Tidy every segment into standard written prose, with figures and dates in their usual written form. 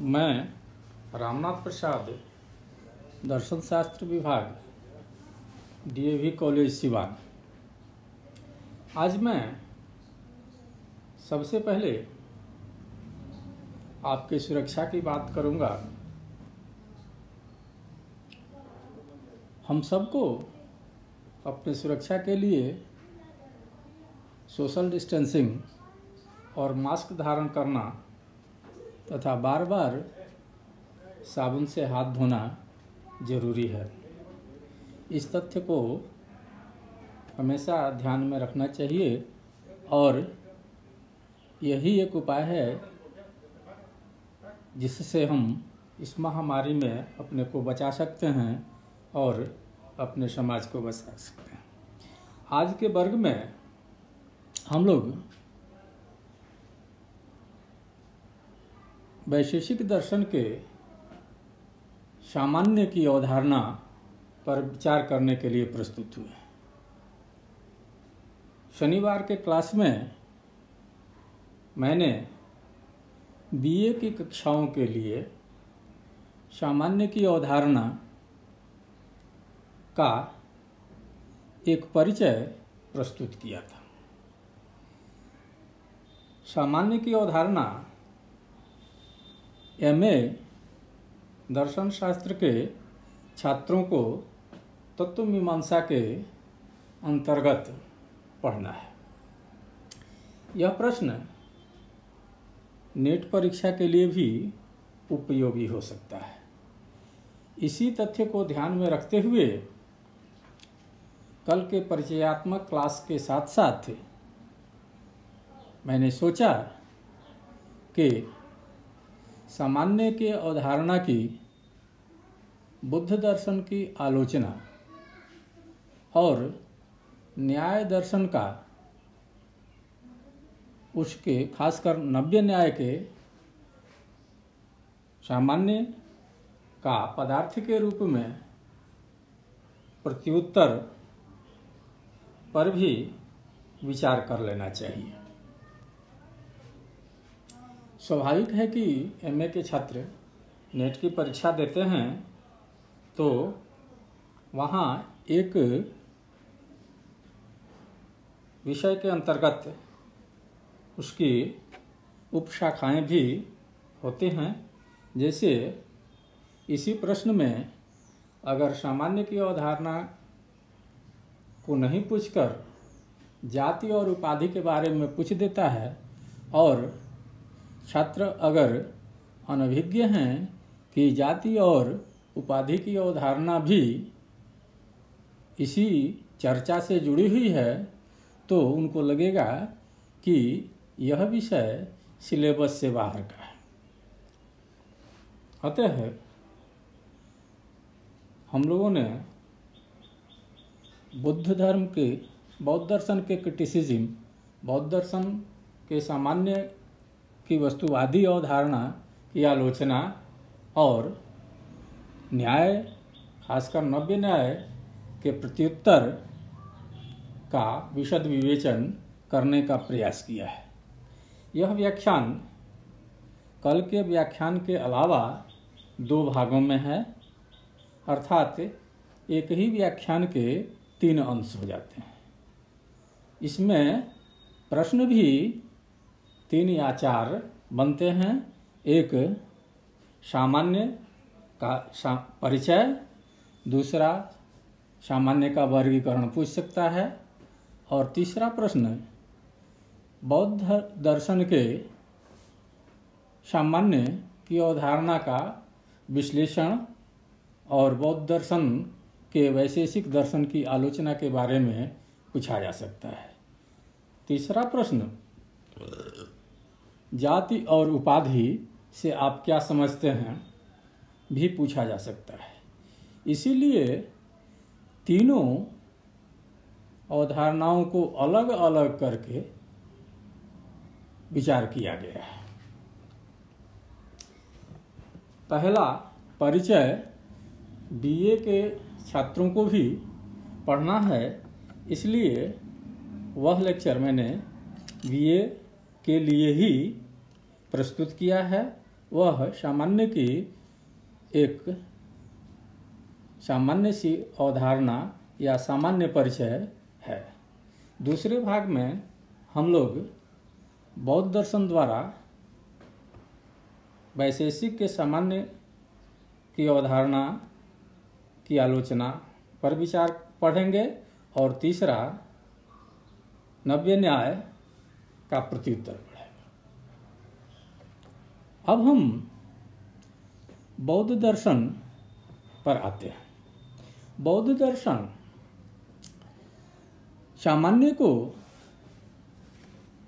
मैं रामनाथ प्रसाद, दर्शन शास्त्र विभाग, डीएवी कॉलेज सिवान। आज मैं सबसे पहले आपकी सुरक्षा की बात करूंगा। हम सबको अपनी सुरक्षा के लिए सोशल डिस्टेंसिंग और मास्क धारण करना तथा बार बार साबुन से हाथ धोना जरूरी है। इस तथ्य को हमेशा ध्यान में रखना चाहिए और यही एक उपाय है जिससे हम इस महामारी में अपने को बचा सकते हैं और अपने समाज को बचा सकते हैं। आज के वर्ग में हम लोग वैशेषिक दर्शन के सामान्य की अवधारणा पर विचार करने के लिए प्रस्तुत हुए। शनिवार के क्लास में मैंने बीए की कक्षाओं के लिए सामान्य की अवधारणा का एक परिचय प्रस्तुत किया था। सामान्य की अवधारणा एमए दर्शन शास्त्र के छात्रों को तत्व मीमांसा के अंतर्गत पढ़ना है। यह प्रश्न नेट परीक्षा के लिए भी उपयोगी हो सकता है। इसी तथ्य को ध्यान में रखते हुए कल के परिचयात्मक क्लास के साथ साथ मैंने सोचा कि सामान्य के अवधारणा की बुद्ध दर्शन की आलोचना और न्याय दर्शन का, उसके खासकर नव्य न्याय के सामान्य का पदार्थ के रूप में प्रत्युत्तर पर भी विचार कर लेना चाहिए। स्वाभाविक है कि एमए के छात्र नेट की परीक्षा देते हैं तो वहाँ एक विषय के अंतर्गत उसकी उपशाखाएं भी होती हैं। जैसे इसी प्रश्न में अगर सामान्य की अवधारणा को नहीं पूछकर जाति और उपाधि के बारे में पूछ देता है और छात्र अगर अनभिज्ञ हैं कि जाति और उपाधि की अवधारणा भी इसी चर्चा से जुड़ी हुई है तो उनको लगेगा कि यह विषय सिलेबस से बाहर का है। अतः हम लोगों ने बुद्ध धर्म के बौद्ध दर्शन के क्रिटिसिज्म, बौद्ध दर्शन के सामान्य की वस्तुवादी अवधारणा की आलोचना और न्याय, खासकर नव्य न्याय के प्रत्युत्तर का विशद विवेचन करने का प्रयास किया है। यह व्याख्यान कल के व्याख्यान के अलावा 2 भागों में है, अर्थात एक ही व्याख्यान के 3 अंश हो जाते हैं। इसमें प्रश्न भी 3 या 4 बनते हैं। एक सामान्य का परिचय, दूसरा सामान्य का वर्गीकरण पूछ सकता है और तीसरा प्रश्न बौद्ध दर्शन के सामान्य की अवधारणा का विश्लेषण और बौद्ध दर्शन के वैशेषिक दर्शन की आलोचना के बारे में पूछा जा सकता है। तीसरा प्रश्न जाति और उपाधि से आप क्या समझते हैं भी पूछा जा सकता है। इसीलिए तीनों अवधारणाओं को अलग अलग करके विचार किया गया है। पहला परिचय बीए के छात्रों को भी पढ़ना है, इसलिए वह लेक्चर मैंने बीए के लिए ही प्रस्तुत किया है। वह एक सामान्य सी अवधारणा या सामान्य परिचय है। दूसरे भाग में हम लोग बौद्ध दर्शन द्वारा वैशेषिक के सामान्य की अवधारणा की आलोचना पर विचार पढ़ेंगे और तीसरा नव्य न्याय का प्रत्युत्तर पढ़ेंगे। अब हम बौद्ध दर्शन पर आते हैं। बौद्ध दर्शन सामान्य को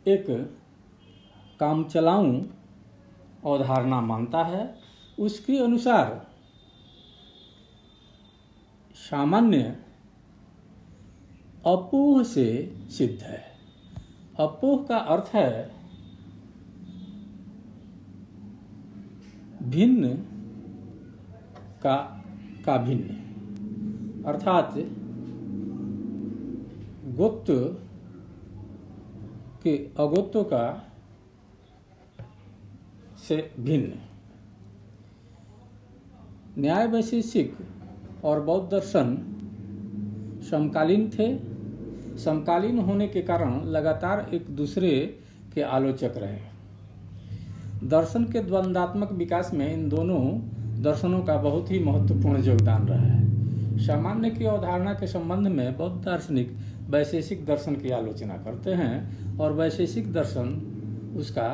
एक कामचलाऊ अवधारणा मानता है। उसके अनुसार सामान्य अपोह से सिद्ध है। अपोह का अर्थ है भिन्न का भिन्न, अर्थात गोत्र के अगोत्व का से भिन्न। न्याय वैशेषिक और बौद्ध दर्शन समकालीन थे। समकालीन होने के कारण लगातार एक दूसरे के आलोचक रहे। दर्शन के द्वंद्वात्मक विकास में इन दोनों दर्शनों का बहुत ही महत्वपूर्ण योगदान रहा है। सामान्य की अवधारणा के संबंध में बौद्ध दार्शनिक वैशेषिक दर्शन की आलोचना करते हैं और वैशेषिक दर्शन उसका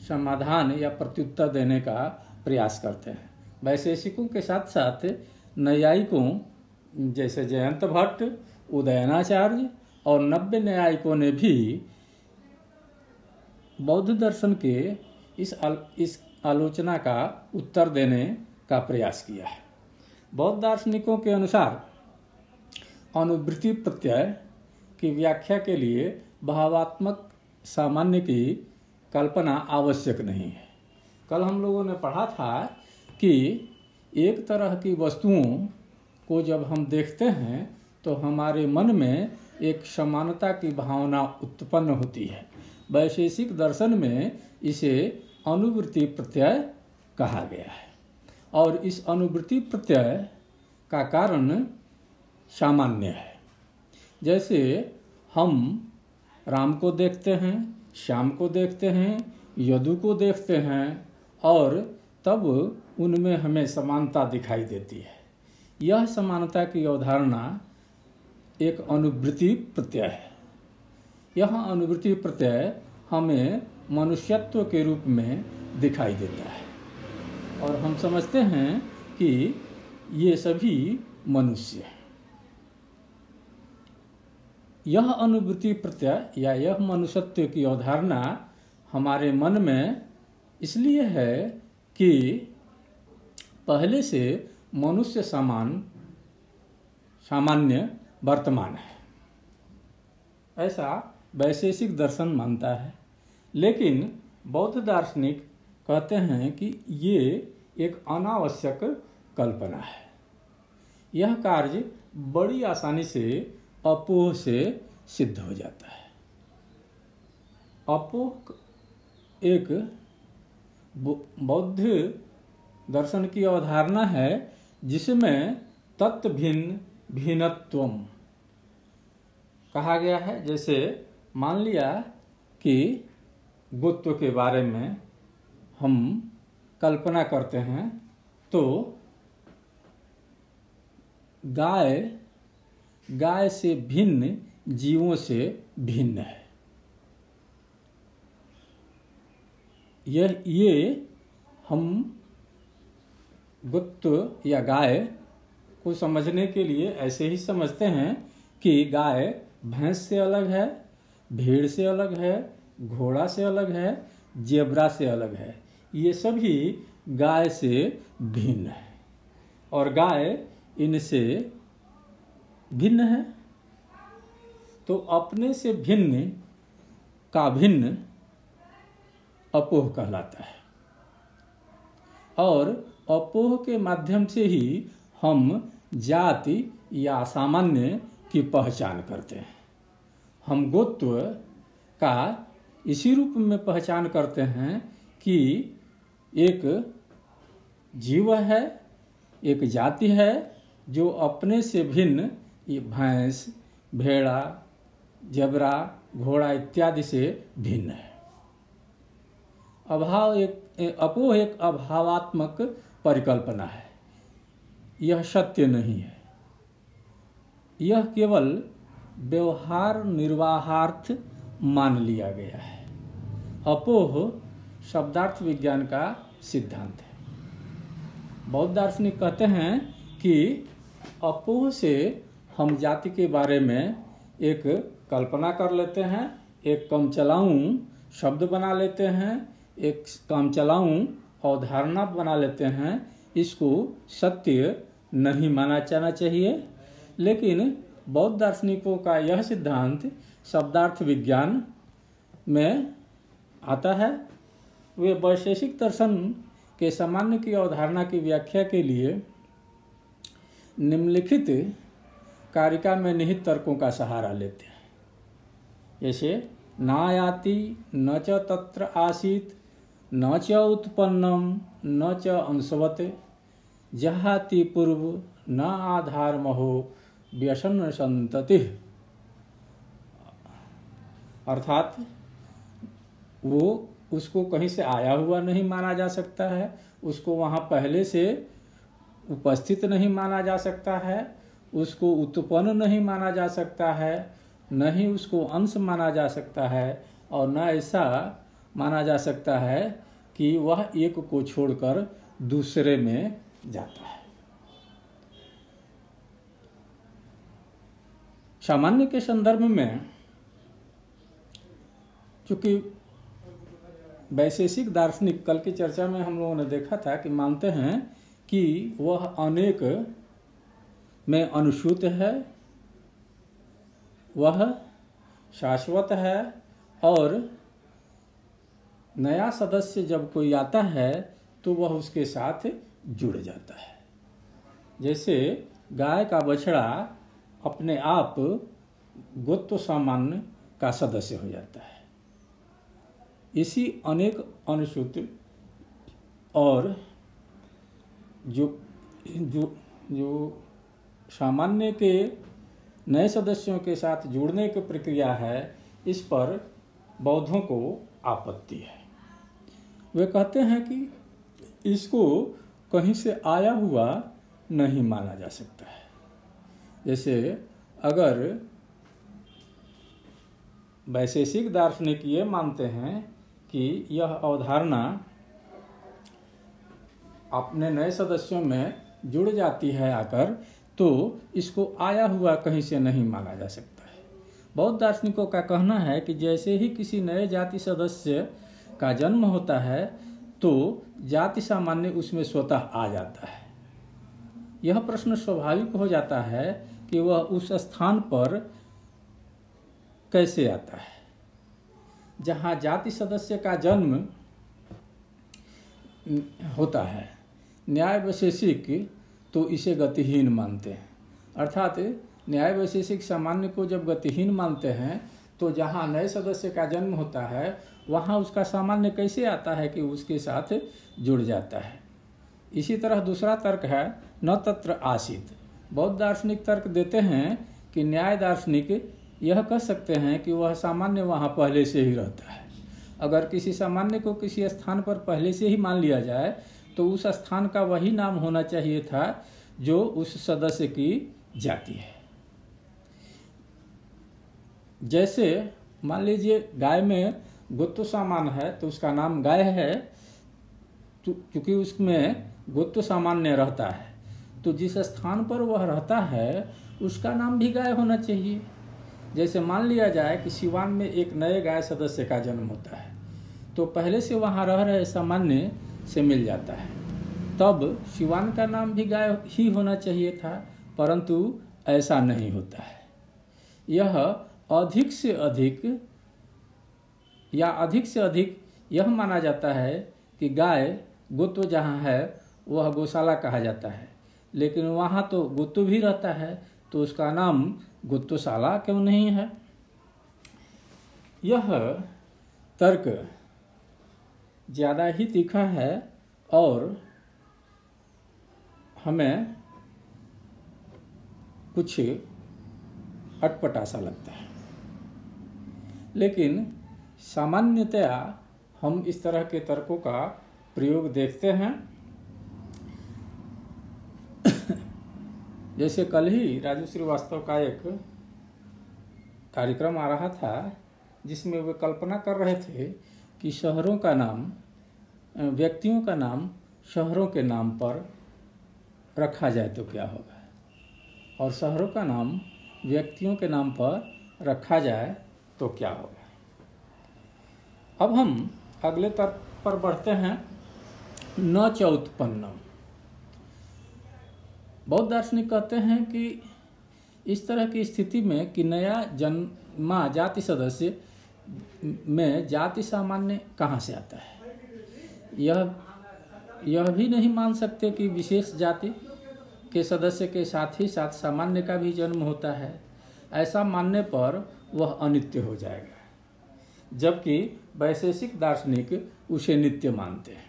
समाधान या प्रत्युत्तर देने का प्रयास करते हैं। वैशेषिकों के साथ साथ नैयायिकों जैसे जयंत भट्ट, उदयनाचार्य और नव्य न्यायिकों ने भी बौद्ध दर्शन के इस आलोचना का उत्तर देने का प्रयास किया है। बौद्ध दार्शनिकों के अनुसार अनुवृत्ति प्रत्यय की व्याख्या के लिए भावात्मक सामान्य की कल्पना आवश्यक नहीं है। कल हम लोगों ने पढ़ा था कि एक तरह की वस्तुओं को जब हम देखते हैं तो हमारे मन में एक समानता की भावना उत्पन्न होती है। वैशेषिक दर्शन में इसे अनुवृत्ति प्रत्यय कहा गया है और इस अनुवृत्ति प्रत्यय का कारण सामान्य है। जैसे हम राम को देखते हैं, श्याम को देखते हैं, यदु को देखते हैं और तब उनमें हमें समानता दिखाई देती है। यह समानता की अवधारणा एक अनुवृत्ति प्रत्यय है। यह अनुवृत्ति प्रत्यय हमें मनुष्यत्व के रूप में दिखाई देता है और हम समझते हैं कि ये सभी मनुष्य हैं। यह अनुवृत्ति प्रत्यय या यह मनुष्यत्व की अवधारणा हमारे मन में इसलिए है कि पहले से मनुष्य सामान्य वर्तमान है, ऐसा वैशेषिक दर्शन मानता है। लेकिन बौद्ध दार्शनिक कहते हैं कि ये एक अनावश्यक कल्पना है। यह कार्य बड़ी आसानी से अपोह से सिद्ध हो जाता है। अपोह एक बौद्ध दर्शन की अवधारणा है जिसमें तत्व भिन्न भिन्नत्वम कहा गया है। जैसे मान लिया कि गुत्व के बारे में हम कल्पना करते हैं तो गाय से भिन्न जीवों से भिन्न है। ये हम गुत्व या गाय को समझने के लिए ऐसे ही समझते हैं कि गाय भैंस से अलग है, भेड़ से अलग है, घोड़ा से अलग है, जेब्रा से अलग है। ये सभी गाय से भिन्न है और गाय इनसे भिन्न है। तो अपने से भिन्न का भिन्न अपोह कहलाता है और अपोह के माध्यम से ही हम जाति या सामान्य की पहचान करते हैं। हम गोत्व का इसी रूप में पहचान करते हैं कि एक जीव है, एक जाति है जो अपने से भिन्न ये भैंस, भेड़ा, जबरा, घोड़ा इत्यादि से भिन्न है। अपोह एक अभावात्मक परिकल्पना है, यह सत्य नहीं है। यह केवल व्यवहार निर्वाहार्थ मान लिया गया है। अपोह शब्दार्थ विज्ञान का सिद्धांत है। बौद्ध दार्शनिक कहते हैं कि अपोह से हम जाति के बारे में एक कल्पना कर लेते हैं, एक कामचलाऊ शब्द बना लेते हैं, एक कामचलाऊ अवधारणा बना लेते हैं। इसको सत्य नहीं माना जाना चाहिए। लेकिन बौद्ध दार्शनिकों का यह सिद्धांत शब्दार्थ विज्ञान में आता है। वे वैशेषिक दर्शन के सामान्य की अवधारणा की व्याख्या के लिए निम्नलिखित कारिका में निहित तर्कों का सहारा लेते हैं। जैसे नायाति न च तत्र आसीत न च उत्पन्नम न च अंशवत जहाति पूर्व न आधार महो व्यसन संतति। अर्थात वो उसको कहीं से आया हुआ नहीं माना जा सकता है, उसको वहाँ पहले से उपस्थित नहीं माना जा सकता है, उसको उत्पन्न नहीं माना जा सकता है, न ही उसको अंश माना जा सकता है, और न ऐसा माना जा सकता है कि वह एक को छोड़कर दूसरे में जाता है। सामान्य के संदर्भ में चूंकि वैशेषिक दार्शनिक, कल की चर्चा में हम लोगों ने देखा था कि मानते हैं कि वह अनेक में अनुसूत है, वह शाश्वत है, और नया सदस्य जब कोई आता है तो वह उसके साथ जुड़ जाता है। जैसे गाय का बछड़ा अपने आप गोत्र सामान्य का सदस्य हो जाता है, इसी अनेक अनुसूत और जो सामान्य के नए सदस्यों के साथ जुड़ने की प्रक्रिया है, इस पर बौद्धों को आपत्ति है। वे कहते हैं कि इसको कहीं से आया हुआ नहीं माना जा सकता है। जैसे अगर वैशेषिक दार्शनिक ये मानते हैं कि यह अवधारणा अपने नए सदस्यों में जुड़ जाती है आकर, तो इसको आया हुआ कहीं से नहीं माना जा सकता है। बौद्ध दार्शनिकों का कहना है कि जैसे ही किसी नए जाति सदस्य का जन्म होता है तो जाति सामान्य उसमें स्वतः आ जाता है। यह प्रश्न स्वाभाविक हो जाता है कि वह उस स्थान पर कैसे आता है जहाँ जाति सदस्य का जन्म होता है। न्याय वैशेषिक तो इसे गतिहीन मानते हैं। अर्थात न्याय वैशेषिक सामान्य को जब गतिहीन मानते हैं तो जहाँ नए सदस्य का जन्म होता है वहाँ उसका सामान्य कैसे आता है कि उसके साथ जुड़ जाता है। इसी तरह दूसरा तर्क है न तत्र आसीत। बौद्ध दार्शनिक तर्क देते हैं कि न्याय दार्शनिक यह कह सकते हैं कि वह सामान्य वहाँ पहले से ही रहता है। अगर किसी सामान्य को किसी स्थान पर पहले से ही मान लिया जाए तो उस स्थान का वही नाम होना चाहिए था जो उस सदस्य की जाति है। जैसे मान लीजिए गाय में गोत्र सामान है तो उसका नाम गाय है, क्योंकि उसमें गोत्र सामान्य रहता है, तो जिस स्थान पर वह रहता है उसका नाम भी गाय होना चाहिए। जैसे मान लिया जाए कि सिवान में एक नए गाय सदस्य का जन्म होता है तो पहले से वहाँ रह रहे सामान्य से मिल जाता है, तब सिवान का नाम भी गाय ही होना चाहिए था, परंतु ऐसा नहीं होता है। यह अधिक से अधिक यह माना जाता है कि गाय गोत्र जहाँ है वह गौशाला कहा जाता है, लेकिन वहाँ तो गोत्र भी रहता है तो उसका नाम गोत्रशाला क्यों नहीं है। यह तर्क ज़्यादा ही तीखा है और हमें कुछ अटपटा सा लगता है, लेकिन सामान्यतया हम इस तरह के तर्कों का प्रयोग देखते हैं। जैसे कल ही राजू श्रीवास्तव का एक कार्यक्रम आ रहा था जिसमें वे कल्पना कर रहे थे कि शहरों का नाम, व्यक्तियों का नाम शहरों के नाम पर रखा जाए तो क्या होगा, और शहरों का नाम व्यक्तियों के नाम पर रखा जाए तो क्या होगा। अब हम अगले तर्क पर बढ़ते हैं। न च उत्पन्नम। बौद्ध दार्शनिक कहते हैं कि इस तरह की स्थिति में कि नया जन्मा जाति सदस्य में जाति सामान्य कहाँ से आता है, यह भी नहीं मान सकते कि विशेष जाति के सदस्य के साथ ही साथ सामान्य का भी जन्म होता है। ऐसा मानने पर वह अनित्य हो जाएगा, जबकि वैशेषिक दार्शनिक उसे नित्य मानते हैं।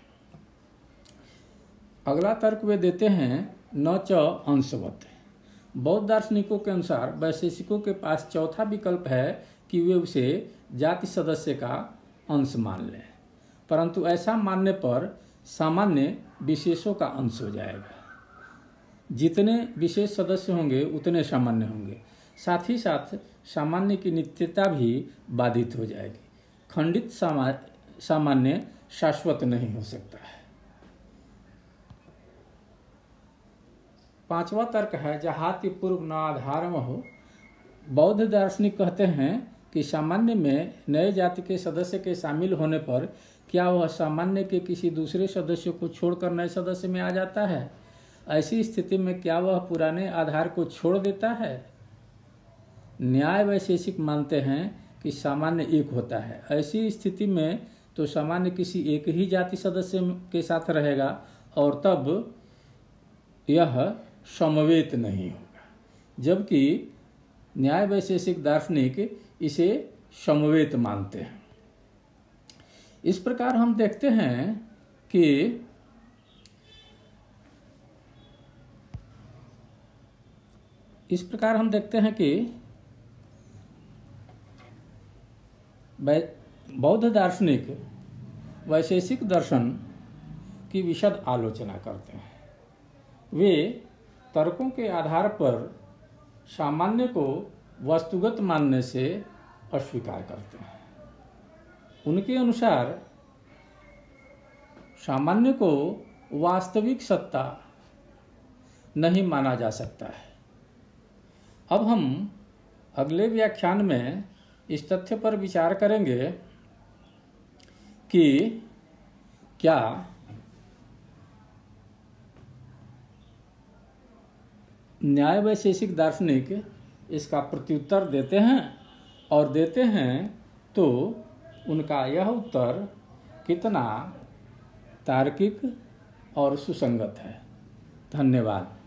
अगला तर्क वे देते हैं न च अंशवत। बौद्ध दार्शनिकों के अनुसार वैशेषिकों के पास चौथा विकल्प है कि वे उसे जाति सदस्य का अंश मान लें, परंतु ऐसा मानने पर सामान्य विशेषों का अंश हो जाएगा। जितने विशेष सदस्य होंगे उतने सामान्य होंगे, साथ ही साथ सामान्य की नित्यता भी बाधित हो जाएगी। खंडित सामान्य शाश्वत नहीं हो सकता है। पांचवा तर्क है जहाति पूर्व न आधारम हो। बौद्ध दार्शनिक कहते हैं कि सामान्य में नए जाति के सदस्य के शामिल होने पर क्या वह सामान्य के किसी दूसरे सदस्य को छोड़कर नए सदस्य में आ जाता है। ऐसी स्थिति में क्या वह पुराने आधार को छोड़ देता है। न्याय वैशेषिक मानते हैं कि सामान्य एक होता है। ऐसी स्थिति में तो सामान्य किसी एक ही जाति सदस्य के साथ रहेगा और तब यह समवेत नहीं होगा, जबकि न्याय वैशेषिक दार्शनिक इसे समवेत मानते हैं। इस प्रकार हम देखते हैं कि बौद्ध दार्शनिक वैशेषिक दर्शन की विशद आलोचना करते हैं। वे तर्कों के आधार पर सामान्य को वस्तुगत मानने से अस्वीकार करते हैं। उनके अनुसार सामान्य को वास्तविक सत्ता नहीं माना जा सकता है। अब हम अगले व्याख्यान में इस तथ्य पर विचार करेंगे कि क्या न्याय वैशेषिक दार्शनिक इसका प्रत्युत्तर देते हैं, और देते हैं तो उनका यह उत्तर कितना तार्किक और सुसंगत है। धन्यवाद।